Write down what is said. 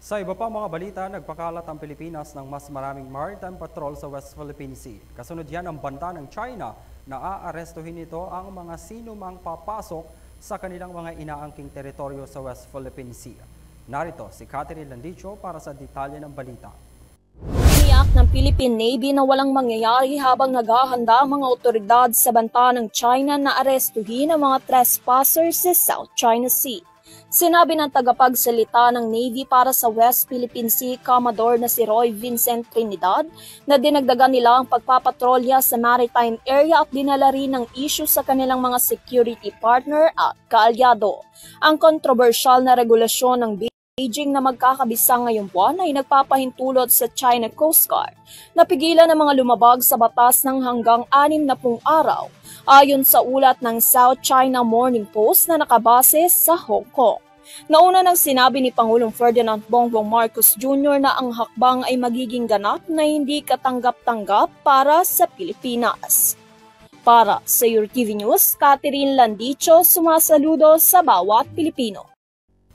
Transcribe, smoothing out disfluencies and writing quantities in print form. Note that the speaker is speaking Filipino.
Sa iba pa mga balita, nagpakalat ang Pilipinas ng mas maraming maritime patrol sa West Philippine Sea. Kasunod yan ang banta ng China na aarestuhin nito ang mga sinumang papasok sa kanilang mga inaangking teritoryo sa West Philippine Sea. Narito si Catherine Landicho para sa detalye ng balita. Iniyak ng Philippine Navy na walang mangyayari habang naghahanda ang mga otoridad sa banta ng China na arestuhin ang mga trespassers sa South China Sea. Sinabi ng tagapagsalita ng Navy para sa West Philippine Sea Commodore na si Roy Vincent Trinidad na dinagdagan nila ang pagpapatrolya sa maritime area at dinala rin ng issue sa kanilang mga security partner at kaalyado. Ang kontrobersyal na regulasyon ng Beijing na magkakabisa ngayong buwan ay nagpapahintulot sa China Coast Guard na pigilan ang mga lumabag sa batas ng hanggang 60 araw ayon sa ulat ng South China Morning Post na nakabase sa Hong Kong. Nauna nang sinabi ni Pangulong Ferdinand Bongbong Marcos Jr. na ang hakbang ay magiging ganap na hindi katanggap-tanggap para sa Pilipinas. Para sa UrTV News, Catherine Landicho, sumasaludo sa bawat Pilipino.